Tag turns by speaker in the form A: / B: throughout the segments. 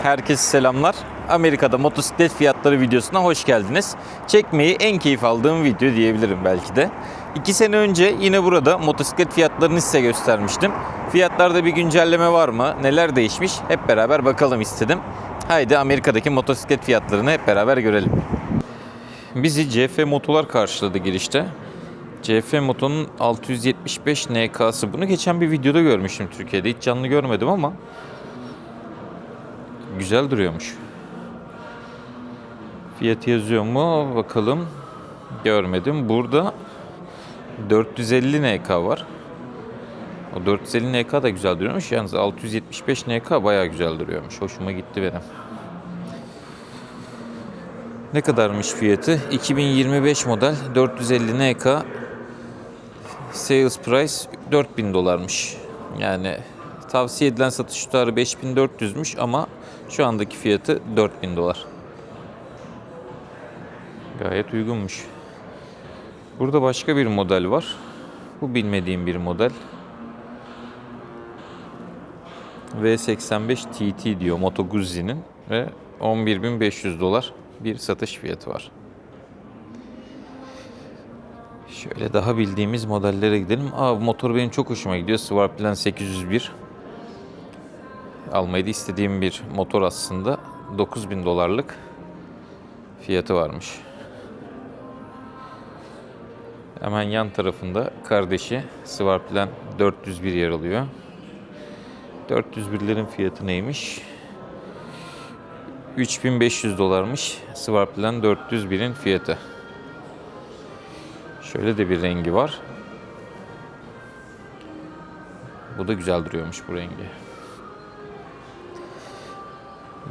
A: Herkese selamlar. Amerika'da motosiklet fiyatları videosuna hoş geldiniz. Çekmeyi en keyif aldığım video diyebilirim belki de. 2 sene önce yine burada motosiklet fiyatlarını size göstermiştim. Fiyatlarda bir güncelleme var mı? Neler değişmiş? Hep beraber bakalım istedim. Haydi Amerika'daki motosiklet fiyatlarını hep beraber görelim. Bizi CF Motolar karşıladı girişte. CF Moto'nun 675 NK'sı. Bunu geçen bir videoda görmüştüm Türkiye'de. Hiç canlı görmedim ama güzel duruyormuş. Fiyatı yazıyor mu? Bakalım. Görmedim. Burada 450 NK var. O 450 NK da güzel duruyormuş. Yalnız 675 NK bayağı güzel duruyormuş. Hoşuma gitti benim. Ne kadarmış fiyatı? 2025 model 450 NK. Sales price $4000'mış. Yani tavsiye edilen satış tutarı 5400'müş ama şu andaki fiyatı $4000. Gayet uygunmuş. Burada başka bir model var. Bu bilmediğim bir model. V85 TT diyor Moto Guzzi'nin ve $11.500 bir satış fiyatı var. Şöyle daha bildiğimiz modellere gidelim. Bu motor benim çok hoşuma gidiyor. Swartland 801. Almayı da istediğim bir motor aslında. $9000'lık fiyatı varmış. Hemen yan tarafında kardeşi Swartland 401 yer alıyor. 401'lerin fiyatı neymiş? $3500'mış Swartland 401'in fiyatı. Şöyle de bir rengi var. Bu da güzel duruyormuş bu rengi.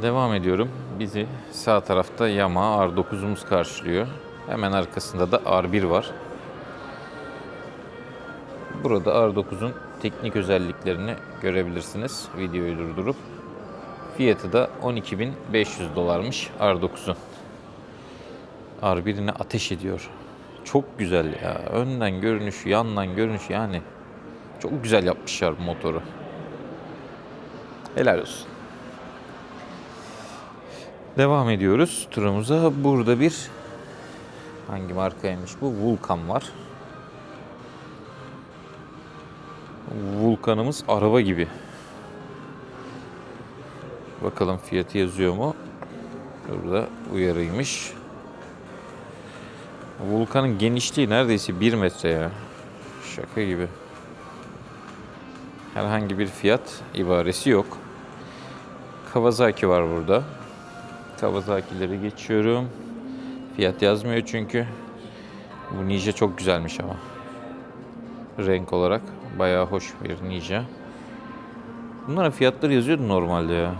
A: Devam ediyorum. Bizi sağ tarafta Yamaha R9'umuz karşılıyor. Hemen arkasında da R1 var. Burada R9'un teknik özelliklerini görebilirsiniz videoyu durdurup. Fiyatı da $12.500'mış R9'un. R1'ine ateş ediyor. Çok güzel ya. Önden görünüş, yandan görünüş yani. Çok güzel yapmışlar bu motoru. Helal olsun. Devam ediyoruz turumuza. Burada bir hangi markaymış bu? Vulcan var. Vulcan'ımız araba gibi. Bakalım fiyatı yazıyor mu? Burada uyarıymış. Vulcan'ın genişliği neredeyse 1 metre ya. Şaka gibi. Herhangi bir fiyat ibaresi yok. Kawasaki var burada. Kawasaki'leri geçiyorum. Fiyat yazmıyor çünkü. Bu Ninja çok güzelmiş ama. Renk olarak bayağı hoş bir Ninja. Bunların fiyatları yazıyordu normalde ya.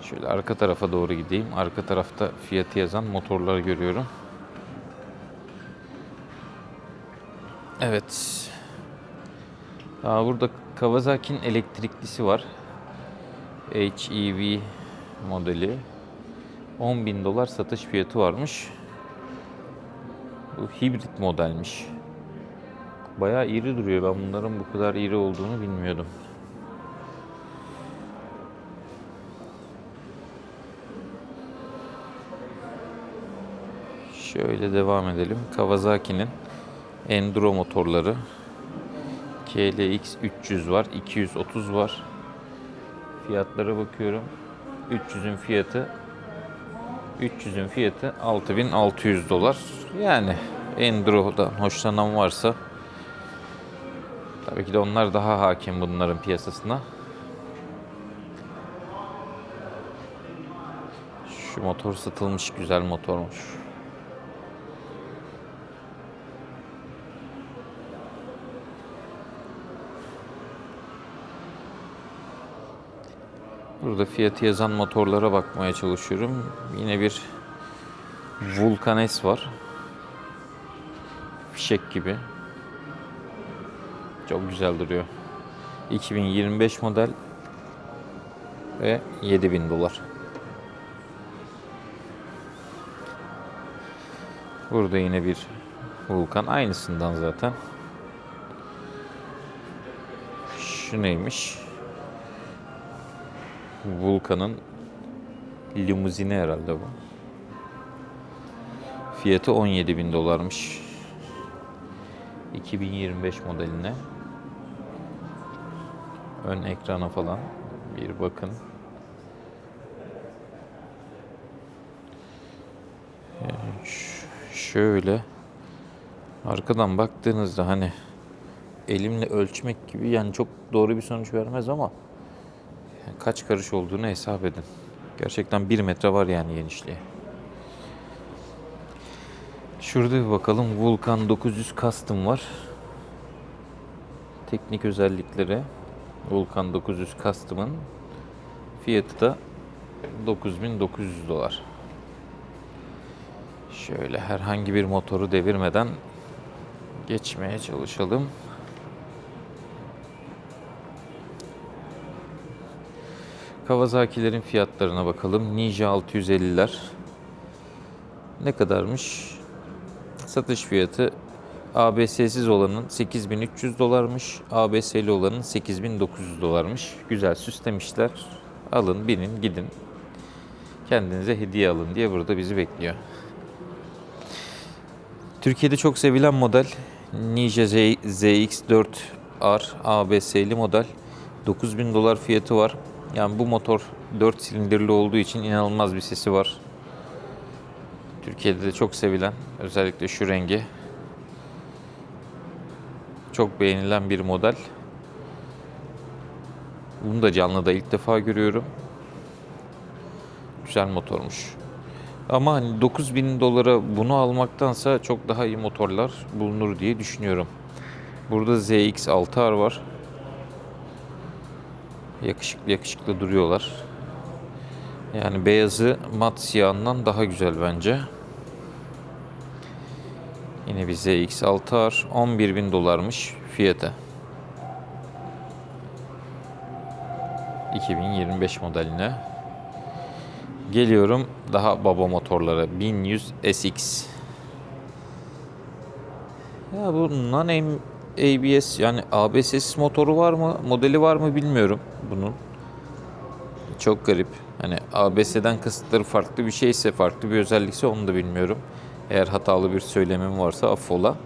A: Şöyle arka tarafa doğru gideyim. Arka tarafta fiyatı yazan motorlar görüyorum. Evet. Burada Kawasaki'nin elektriklisi var. HEV modeli. $10.000 satış fiyatı varmış. Bu hibrit modelmiş. Bayağı iri duruyor. Ben bunların bu kadar iri olduğunu bilmiyordum. Şöyle devam edelim. Kawasaki'nin Enduro motorları. KLX 300 var. 230 var. Fiyatlara bakıyorum. 300'ün fiyatı $6.600. Yani Enduro'dan hoşlanan varsa tabii ki de onlar daha hakim bunların piyasasına. Şu motor satılmış, güzel motormuş. Burada fiyatı yazan motorlara bakmaya çalışıyorum. Yine bir Vulcan S var. Fişek gibi. Çok güzel duruyor. 2025 model ve $7.000. Burada yine bir Vulcan, aynısından zaten. Şu neymiş? Vulcan'ın limuzini herhalde bu. Fiyatı 17.000 dolarmış. 2025 modeline. Ön ekrana falan bir bakın. Yani şöyle arkadan baktığınızda hani elimle ölçmek gibi yani çok doğru bir sonuç vermez ama kaç karış olduğunu hesap edin. Gerçekten 1 metre var yani genişliği. Şurada bir bakalım. Vulcan 900 Custom var. Teknik özellikleri. Vulcan 900 Custom'ın fiyatı da 9.900 dolar. Şöyle herhangi bir motoru devirmeden geçmeye çalışalım. Kawasaki'lerin fiyatlarına bakalım. Ninja 650'ler ne kadarmış? Satış fiyatı ABS'siz olanın 8.300 dolarmış. ABS'li olanın 8.900 dolarmış. Güzel süslemişler. Alın, binin, gidin. Kendinize hediye alın diye burada bizi bekliyor. Türkiye'de çok sevilen model Ninja ZX-4R ABS'li model. 9.000 dolar fiyatı var. Yani bu motor 4 silindirli olduğu için inanılmaz bir sesi var. Türkiye'de de çok sevilen, özellikle şu rengi çok beğenilen bir model. Bunu da canlıda ilk defa görüyorum. Güzel motormuş. Ama hani 9.000 dolara bunu almaktansa çok daha iyi motorlar bulunur diye düşünüyorum. Burada ZX-6R var. Yakışıklı yakışıklı duruyorlar. Yani beyazı mat siyahından daha güzel bence. Yine bir ZX-6R 11.000 dolarmış fiyatı. 2025 modeline. Geliyorum daha baba motorlara. 1100 SX. Ya bu non-ABS yani ABS motoru var mı? Modeli var mı bilmiyorum bunun. Çok garip. Hani ABS'den kasıtları farklı bir şeyse, farklı bir özellikse onu da bilmiyorum. Eğer hatalı bir söylemim varsa affola.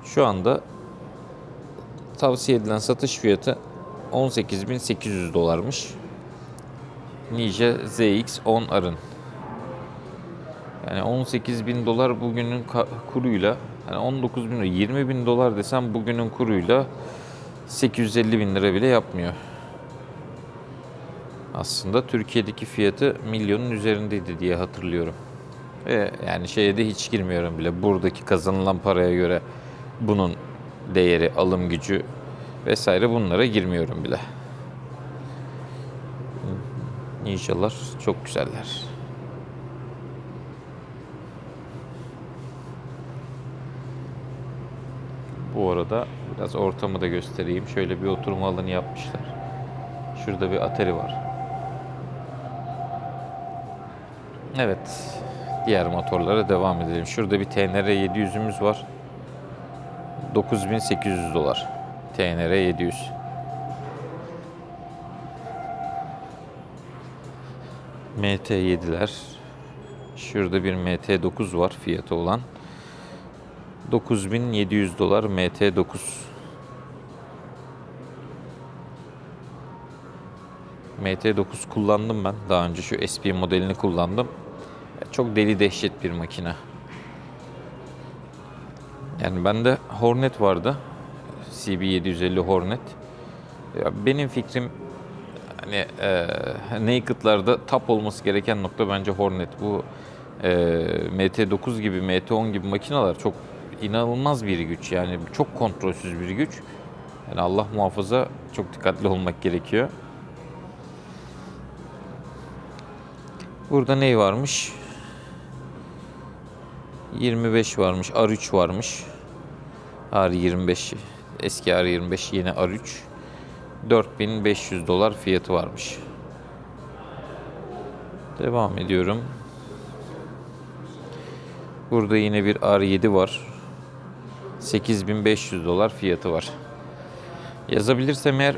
A: Şu anda tavsiye edilen satış fiyatı 18.800 dolarmış. Ninja ZX-10R'ın. Yani 18.000 dolar bugünün kuruyla, yani 19.000, 20.000 dolar desem bugünün kuruyla 850.000 lira bile yapmıyor. Aslında Türkiye'deki fiyatı milyonun üzerindeydi diye hatırlıyorum. Ve yani şeye de hiç girmiyorum bile. Buradaki kazanılan paraya göre bunun değeri, alım gücü vesaire bunlara girmiyorum bile. Ninjalar çok güzeller. Bu arada biraz ortamı da göstereyim. Şöyle bir oturma alanı yapmışlar. Şurada bir Atari var. Evet. Diğer motorlara devam edelim. Şurada bir TNR 700'ümüz var. 9.800 dolar. TNR 700. MT7'ler. Şurada bir MT9 var fiyatı olan. 9.700 dolar MT9. MT9 kullandım ben. Daha önce şu SP modelini kullandım. Çok deli dehşet bir makine. Yani bende Hornet vardı. CB750 Hornet. Ya benim fikrim hani Naked'larda top olması gereken nokta bence Hornet. Bu MT9 gibi, MT10 gibi makineler çok inanılmaz bir güç. Yani çok kontrolsüz bir güç. Yani Allah muhafaza çok dikkatli olmak gerekiyor. Burada ne varmış? 25 varmış, R3 varmış. R25, eski R25, yeni R3. 4.500 dolar fiyatı varmış. Devam ediyorum. Burada yine bir R7 var. 8.500 dolar fiyatı var. Yazabilirsem eğer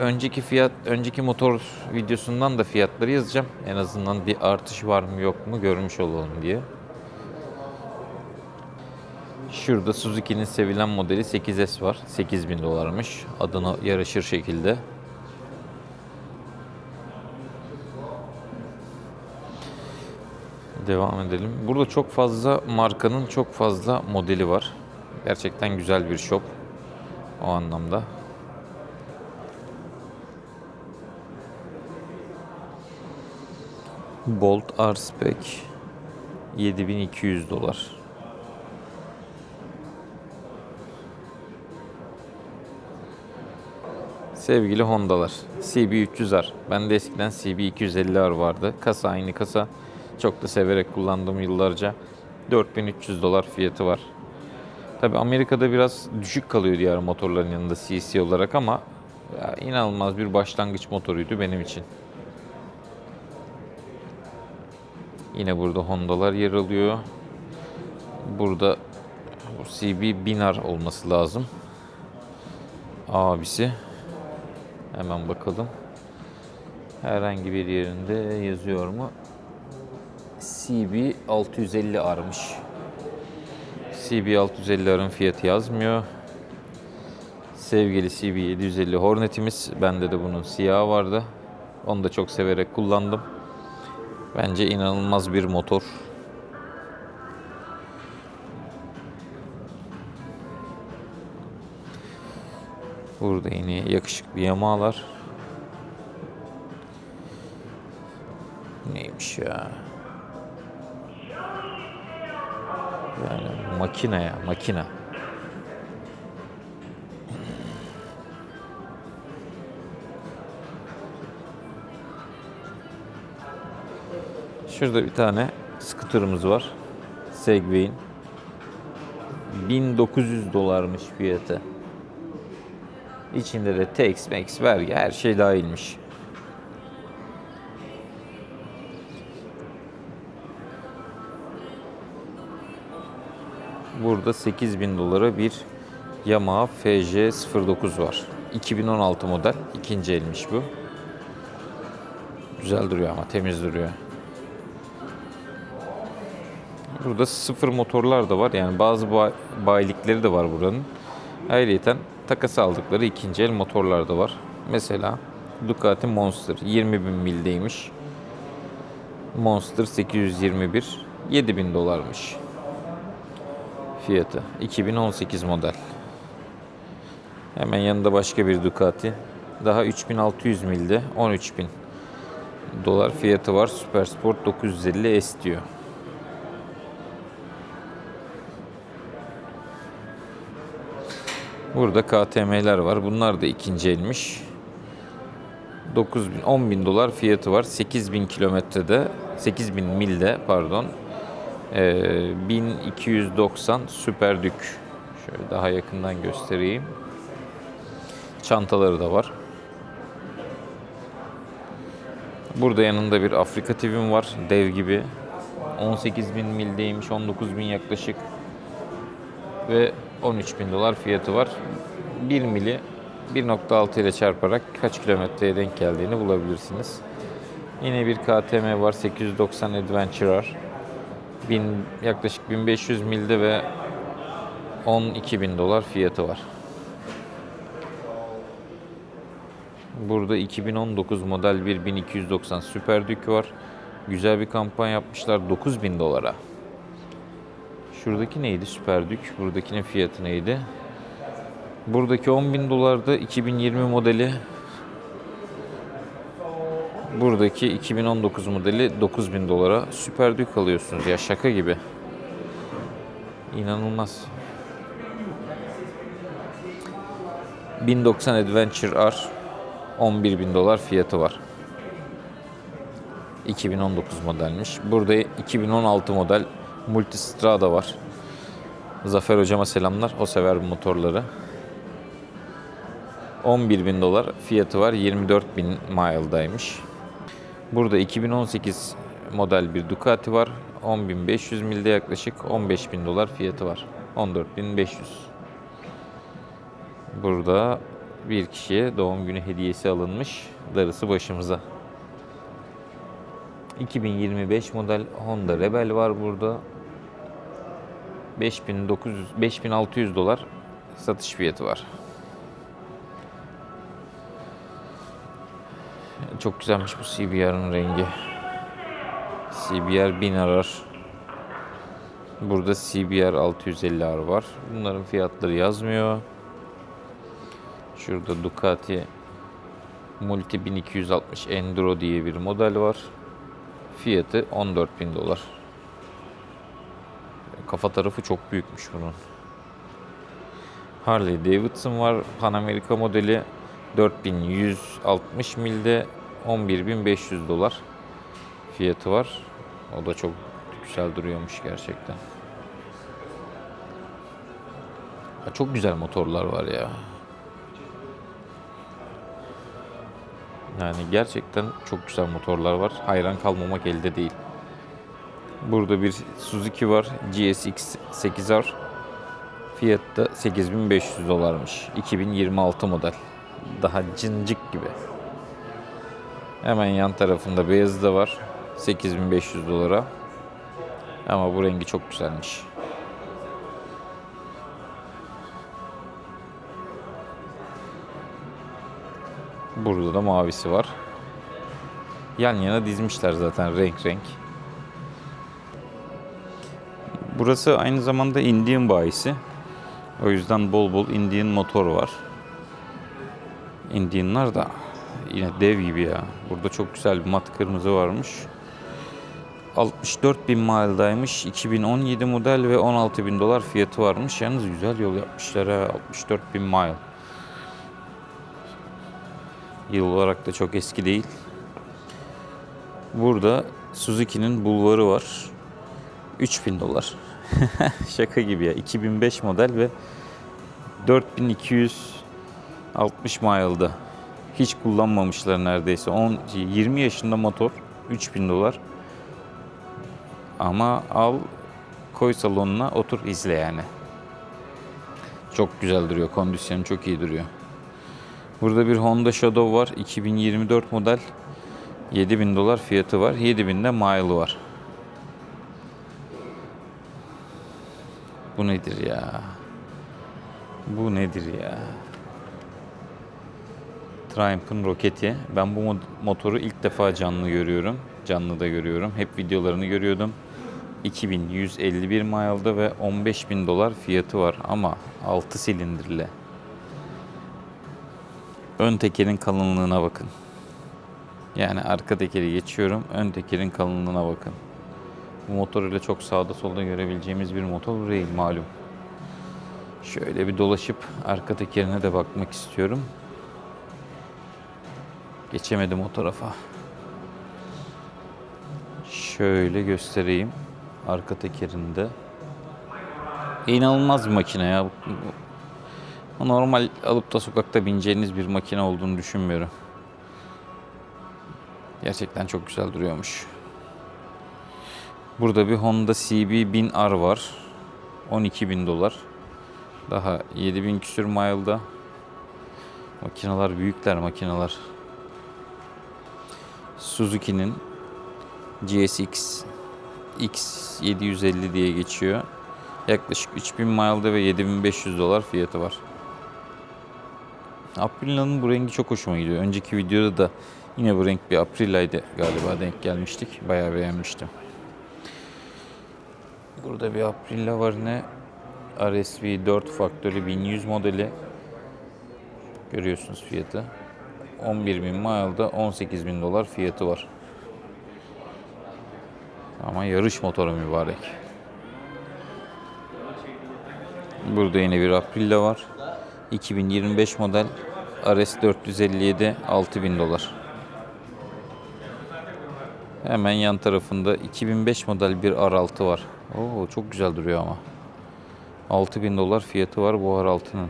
A: önceki motor videosundan da fiyatları yazacağım. En azından bir artış var mı yok mu görmüş olalım diye. Şurada Suzuki'nin sevilen modeli 8S var. 8.000 dolarmış. Adına yaraşır şekilde. Devam edelim. Burada çok fazla markanın çok fazla modeli var. Gerçekten güzel bir shop o anlamda. Bolt R-Spec 7.200 dolar. Sevgili Honda'lar, CB300R. Bende eskiden CB250R vardı. Kasa aynı kasa. Çok da severek kullandığım yıllarca. 4.300 dolar fiyatı var. Tabi Amerika'da biraz düşük kalıyor diğer motorların yanında CC olarak ama ya, inanılmaz bir başlangıç motoruydu benim için. Yine burada Honda'lar yer alıyor. Burada bu CB 1000R olması lazım. Abisi. Hemen bakalım. Herhangi bir yerinde yazıyor mu? CB 650R'mış. CB 650R'ın fiyatı yazmıyor. Sevgili CB 750 Hornet'imiz. Bende de bunun siyahı vardı. Onu da çok severek kullandım. Bence inanılmaz bir motor. Burada yine yakışıklı Yamaha'lar. Neymiş ya? Yani makine ya, makine. Şurada bir tane scooter'ımız var. Segway'in. 1900 dolarmış fiyatı. İçinde de tax, max, vergi her şey dahilmiş. Burada 8.000 dolara bir Yamaha FJ09 var. 2016 model. İkinci elmiş bu. Güzel duruyor ama temiz duruyor. Burada sıfır motorlar da var. Yani bazı bayilikleri de var buranın. Ayrıca takas aldıkları ikinci el motorlar da var. Mesela Ducati Monster 20.000 mildeymiş. Monster 821 7.000 dolarmış. Fiyatı 2018 model. Hemen yanında başka bir Ducati. Daha 3600 milde 13.000 dolar fiyatı var. Supersport 950 S diyor. Burada KTM'ler var. Bunlar da ikinci elmiş. 10.000 dolar fiyatı var. 8.000 kilometrede, 8.000 milde pardon. 1290 Super Duke. Şöyle daha yakından göstereyim. Çantaları da var. Burada yanında bir Afrika TV'm var. Dev gibi. 18.000 mildeymiş. 19.000 yaklaşık. Ve 13.000 dolar fiyatı var. 1 mili 1.6 ile çarparak kaç kilometreye denk geldiğini bulabilirsiniz. Yine bir KTM var. 890 Adventure R. Yaklaşık 1500 milde ve 12.000 dolar fiyatı var. Burada 2019 model bir 1290 Super Duke var. Güzel bir kampanya yapmışlar 9.000 dolara. Şuradaki neydi Super Duke? Buradakinin fiyatı neydi? Buradaki 10.000 dolarda 2020 modeli. Buradaki 2019 modeli 9.000 dolara Super Duke alıyorsunuz ya, şaka gibi. İnanılmaz. 1090 Adventure R 11.000 dolar fiyatı var. 2019 modelmiş. Burada 2016 model Multistrada var. Zafer hocama selamlar. O sever bu motorları. 11.000 dolar fiyatı var. 24.000 mile'daymış. Burada 2018 model bir Ducati var. 10.500 milde yaklaşık 15.000 dolar fiyatı var. 14.500. Burada Bir kişiye doğum günü hediyesi alınmış. Darısı başımıza. 2025 model Honda Rebel var burada. 5600 dolar satış fiyatı var. Çok güzelmiş bu CBR'ın rengi. CBR 1000 arar. Burada CBR 650R var. Bunların fiyatları yazmıyor. Şurada Ducati Multi 1260 Enduro diye bir model var. Fiyatı 14.000 dolar. Kafa tarafı çok büyükmüş bunun. Harley Davidson var. Pan America modeli 4160 milde 11.500 dolar fiyatı var. O da çok güzel duruyormuş gerçekten. Çok güzel motorlar var ya. Yani gerçekten çok güzel motorlar var. Hayran kalmamak elde değil. Burada bir Suzuki var. GSX 8R. Fiyatı da 8500 dolarmış. 2026 model. Daha cincik gibi. Hemen yan tarafında beyazı da var. 8500 dolara. Ama bu rengi çok güzelmiş. Burada da mavisi var. Yan yana dizmişler zaten renk renk. Burası aynı zamanda Indian bayisi. O yüzden bol bol Indian motor var. Indianlar da yine dev gibi ya. Burada çok güzel bir mat kırmızı varmış. 64.000 mile'daymış. 2017 model ve 16.000 dolar fiyatı varmış. Yalnız güzel yol yapmışlar ha. 64.000 mile. Yıl olarak da çok eski değil. Burada Suzuki'nin Bulvarı var. 3.000 dolar. Şaka gibi ya. 2005 model ve 4260 mile'da. Hiç kullanmamışlar neredeyse. 20 yaşında motor. 3.000 dolar. Ama al koy salonuna otur izle yani. Çok güzel duruyor. Kondisyonu çok iyi duruyor. Burada bir Honda Shadow var. 2024 model. 7.000 dolar fiyatı var. 7.000'de mile'ı var. Bu nedir ya? Bu nedir ya? Triumph'ın roketi. Ben bu motoru ilk defa canlı görüyorum. Canlı da görüyorum. Hep videolarını görüyordum. 2151 mile'da ve 15.000 dolar fiyatı var. Ama 6 silindirli. Ön tekerin kalınlığına bakın. Yani arka tekeri geçiyorum. Ön tekerin kalınlığına bakın. Bu motor ile çok sağda solda görebileceğimiz bir motor değil malum. Şöyle bir dolaşıp arka tekerine de bakmak istiyorum. Geçemedim o tarafa. Şöyle göstereyim. Arka tekerinde. İnanılmaz bir makine ya. Normal alıp da sokakta bineceğiniz bir makine olduğunu düşünmüyorum. Gerçekten çok güzel duruyormuş. Burada bir Honda CB 1000R var. 12.000 dolar. Daha 7.000 küsür mile'da. Makineler büyükler makineler. Suzuki'nin GSX X750 diye geçiyor. Yaklaşık 3000 mile'da ve 7500 dolar fiyatı var. Aprila'nın bu rengi çok hoşuma gidiyor. Önceki videoda da yine bu renk bir Aprila'ydı galiba, denk gelmiştik. Bayağı beğenmiştim. Burada bir Aprilia var yine. RSV 4 faktörü 1100 modeli. Görüyorsunuz fiyatı. 11.000 mile'da 18.000 dolar fiyatı var. Ama yarış motoru mübarek. Burada yine bir Aprilia var. 2025 model RS 457 6.000 dolar. Hemen yan tarafında 2005 model bir R6 var. Oo, çok güzel duruyor ama. 6.000 dolar fiyatı var bu R6'nın.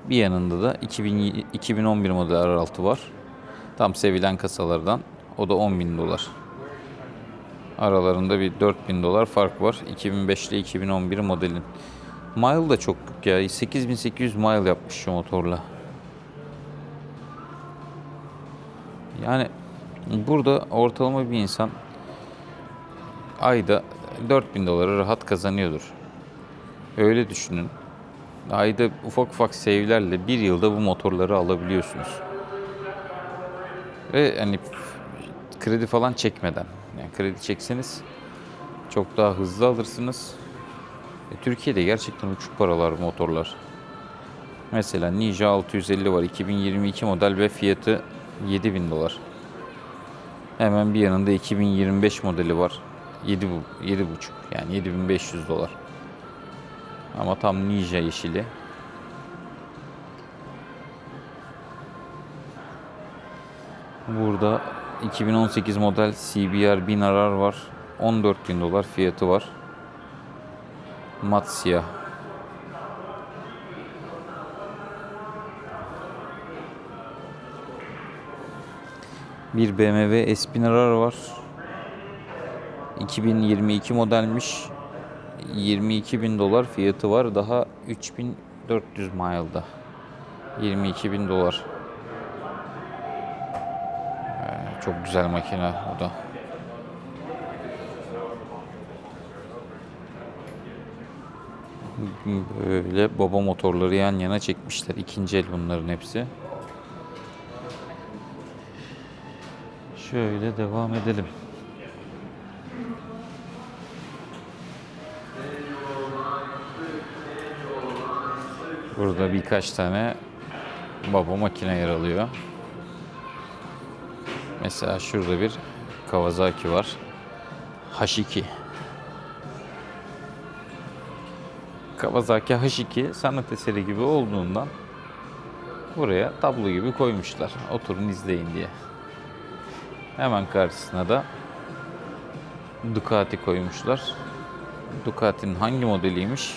A: Bir yanında da 2011 model R6 var. Tam sevilen kasalardan. O da 10.000 dolar. Aralarında bir 4.000 dolar fark var. 2005 ile 2011 modelin. Mile da çok yok ya. 8800 mile yapmış şu motorla. Yani burada ortalama bir insan ayda 4000 doları rahat kazanıyordur. Öyle düşünün. Ayda ufak ufak save'lerle bir yılda bu motorları alabiliyorsunuz. Ve hani kredi falan çekmeden. Yani kredi çekseniz çok daha hızlı alırsınız. Türkiye'de gerçekten uçuk paralar motorlar. Mesela Ninja 650 var. 2022 model ve fiyatı 7000 dolar. Hemen bir yanında 2025 modeli var. 7,5 yani 7500 dolar. Ama tam Ninja yeşili. Burada 2018 model CBR 1000RR var. 14.000 dolar fiyatı var. Mat siyah. Bir BMW S1000RR var. 2022 modelmiş. 22.000 dolar fiyatı var. Daha 3400 mile'da. 22.000 dolar. Çok güzel makine o da. Böyle baba motorları yan yana çekmişler. İkinci el bunların hepsi. Şöyle devam edelim. Burada birkaç tane baba makine yer alıyor. Mesela şurada bir Kawasaki var. H2. Kawasaki H2 sanat eseri gibi olduğundan buraya tablo gibi koymuşlar. Oturun izleyin diye. Hemen karşısına da Ducati koymuşlar. Ducati'nin hangi modeliymiş?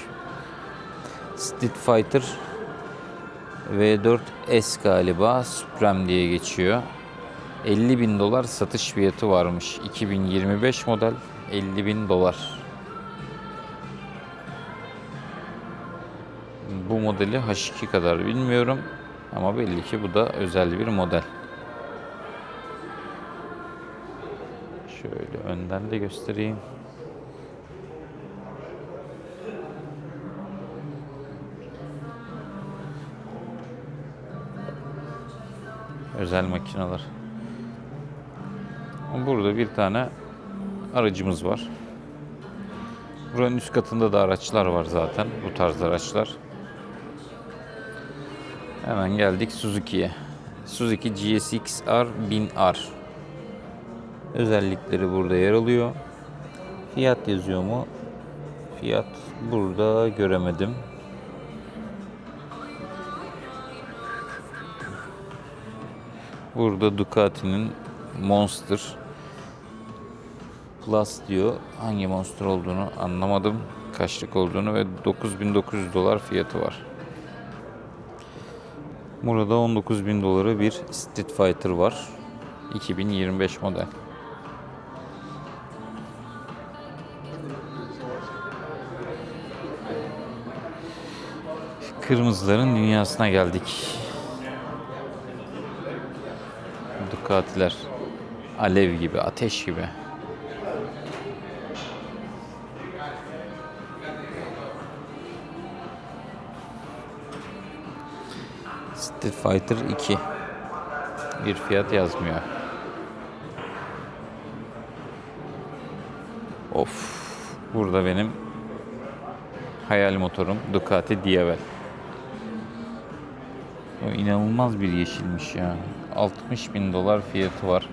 A: Street Fighter V4 S galiba. Supreme diye geçiyor. 50.000 dolar satış fiyatı varmış. 2025 model 50.000 dolar. Bu modeli H2 kadar bilmiyorum. Ama belli ki bu da özel bir model. Şöyle önden de göstereyim. Özel makineler. Burada bir tane aracımız var. Buranın üst katında da araçlar var zaten. Bu tarz araçlar. Hemen geldik Suzuki'ye. Suzuki GSX-R 1000R. Özellikleri burada yer alıyor. Fiyat yazıyor mu? Fiyat burada göremedim. Burada Ducati'nin Monster Plus diyor. Hangi Monster olduğunu anlamadım. Kaçlık olduğunu ve 9.900 dolar fiyatı var. Burada 19.000 dolara bir Street Fighter var. 2025 model. Kırmızıların dünyasına geldik. Ducati'ler alev gibi, ateş gibi. Street Fighter 2. Bir fiyat yazmıyor. Of. Burada benim hayal motorum Ducati Diavel. O inanılmaz bir yeşilmiş ya. 60.000 dolar fiyatı var.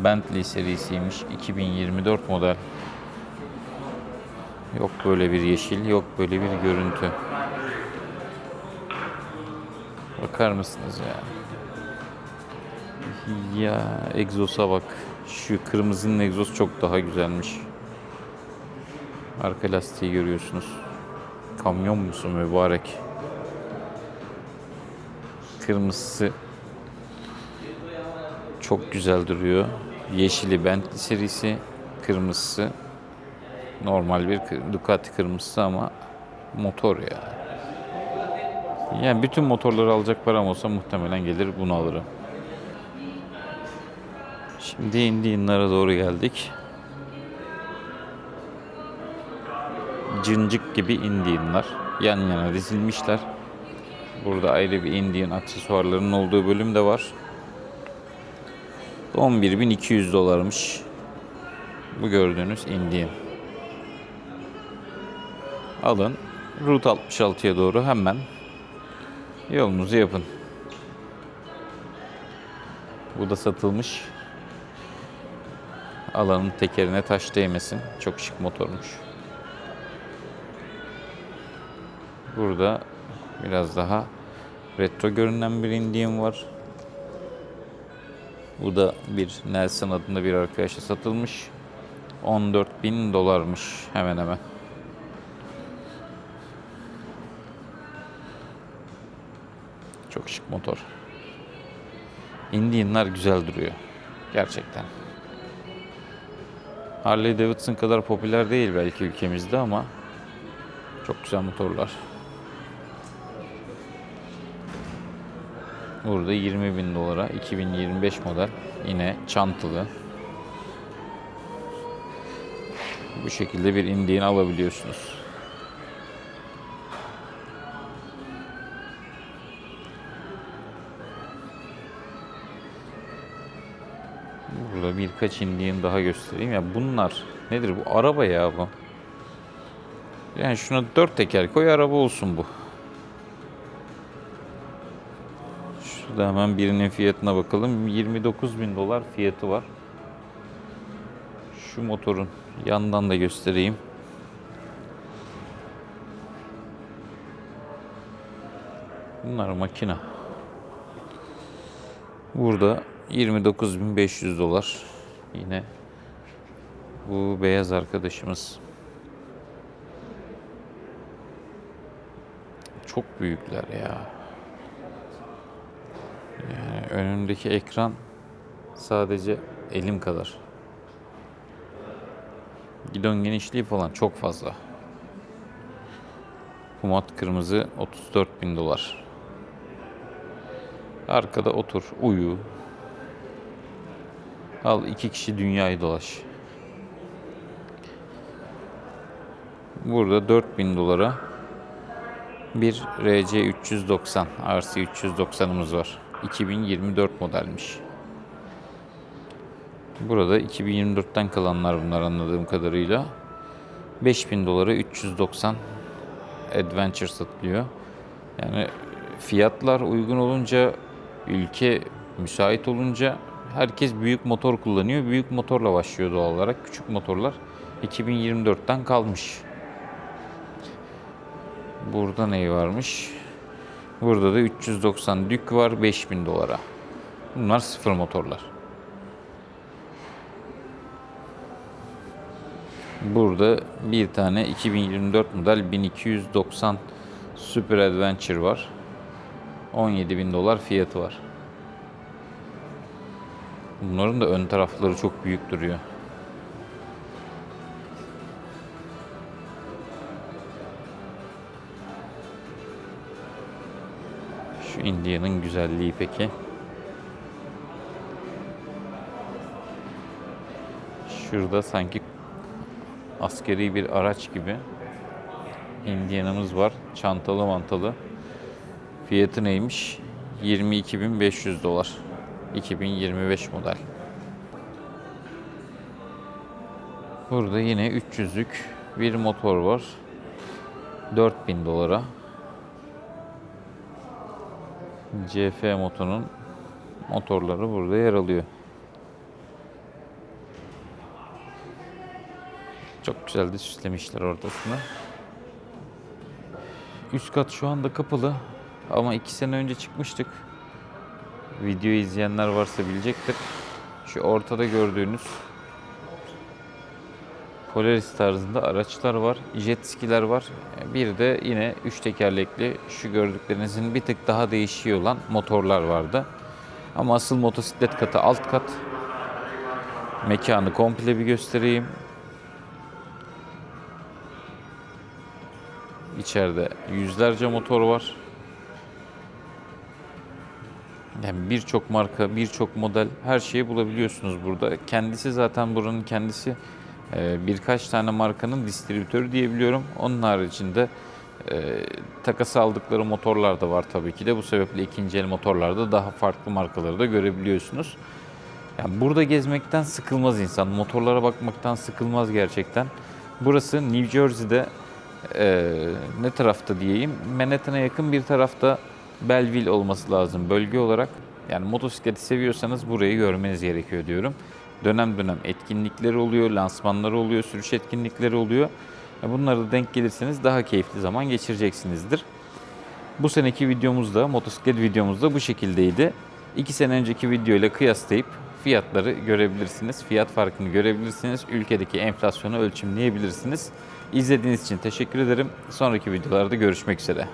A: Bentley serisiymiş. 2024 model. Yok böyle bir yeşil, yok böyle bir görüntü. Bakar mısınız ya? Ya egzosa bak. Şu kırmızının egzoz çok daha güzelmiş. Arka lastiği görüyorsunuz. Kamyon musun mübarek? Kırmızısı çok güzel duruyor. Yeşili Bentley serisi, kırmızısı normal bir Ducati kırmızısı ama Motor ya. Yani bütün motorları alacak param olsa muhtemelen gelir bunu alırım. Şimdi Indian'lara doğru geldik. Cıncık gibi Indian'lar. Yan yana dizilmişler. Burada ayrı bir Indian aksesuarlarının olduğu bölüm de var. 11.200 dolarmış. Bu gördüğünüz Indian. Alın. Route 66'ya doğru hemen yolunuzu yapın. Bu da satılmış. Alanın tekerine taş değmesin. Çok şık motormuş. Burada biraz daha retro görünen bir Indian var. Bu da bir Nelson adında bir arkadaşa satılmış. 14.000 dolarmış hemen hemen. Çok şık motor. Indian'lar güzel duruyor. Gerçekten. Harley Davidson kadar popüler değil belki ülkemizde ama çok güzel motorlar. Burada 20.000 dolara 2025 model yine çantalı. Bu şekilde bir Indian alabiliyorsunuz. Burada birkaç Indian daha göstereyim. Ya bunlar nedir bu? Araba ya bu. Yani şuna 4 teker koy araba olsun bu. Şurada hemen birinin fiyatına bakalım. 29.000 dolar fiyatı var. Şu motorun yandan da göstereyim. Bunlar makina. Burada 29.500 dolar. Yine bu beyaz arkadaşımız. Çok büyükler ya. Yani önündeki ekran sadece elim kadar. Gidon genişliği falan çok fazla. Bu mat kırmızı 34.000 dolar. Arkada otur, uyu. Al 2 kişi dünyayı dolaş. Burada 4.000 dolara bir RC 390, RC 390'ımız var. 2024 modelmiş. Burada 2024'ten kalanlar bunlar anladığım kadarıyla. 5.000 dolara 390 Adventure satılıyor. Yani fiyatlar uygun olunca, ülke müsait olunca herkes büyük motor kullanıyor. Büyük motorla başlıyor doğal olarak. Küçük motorlar 2024'ten kalmış. Burada ne varmış? Burada da 390 Dük var 5.000 dolara. Bunlar sıfır motorlar. Burada bir tane 2024 model 1290 Super Adventure var. 17.000 dolar fiyatı var. Bunların da ön tarafları çok büyük duruyor. Şu India'nın güzelliği peki. Şurada sanki askeri bir araç gibi Indian'ımız var. Çantalı mantalı. Fiyatı neymiş? 22.500 dolar. 2025 model. Burada yine 300'lük bir motor var. 4.000 dolara. CF motorun motorları burada yer alıyor. Çok güzel de süslemişler ortasını. Üst kat şu anda kapalı ama 2 sene önce çıkmıştık. Videoyu izleyenler varsa bilecektir. Şu ortada gördüğünüz Polaris tarzında araçlar var. Jet skiler var. Bir de yine 3 tekerlekli şu gördüklerinizin bir tık daha değişiyor olan motorlar vardı. Ama asıl motosiklet katı alt kat. Mekanı komple bir göstereyim. İçeride yüzlerce motor var. Yani birçok marka, birçok model her şeyi bulabiliyorsunuz burada. Kendisi zaten buranın kendisi birkaç tane markanın distribütörü diyebiliyorum. Onun haricinde takas aldıkları motorlar da var tabii ki de. Bu sebeple ikinci el motorlarda daha farklı markaları da görebiliyorsunuz. Yani burada gezmekten sıkılmaz insan. Motorlara bakmaktan sıkılmaz gerçekten. Burası New Jersey'de ne tarafta diyeyim? Manhattan'a yakın bir tarafta Belleville olması lazım bölge olarak. Yani motosikleti seviyorsanız burayı görmeniz gerekiyor diyorum. Dönem dönem etkinlikleri oluyor, lansmanları oluyor, sürüş etkinlikleri oluyor. Bunlara da denk gelirseniz daha keyifli zaman geçireceksinizdir. Bu seneki videomuzda, motosiklet videomuzda bu şekildeydi. 2 sene önceki video ile kıyaslayıp fiyatları görebilirsiniz. Fiyat farkını görebilirsiniz. Ülkedeki enflasyonu ölçümleyebilirsiniz. İzlediğiniz için teşekkür ederim. Sonraki videolarda görüşmek üzere.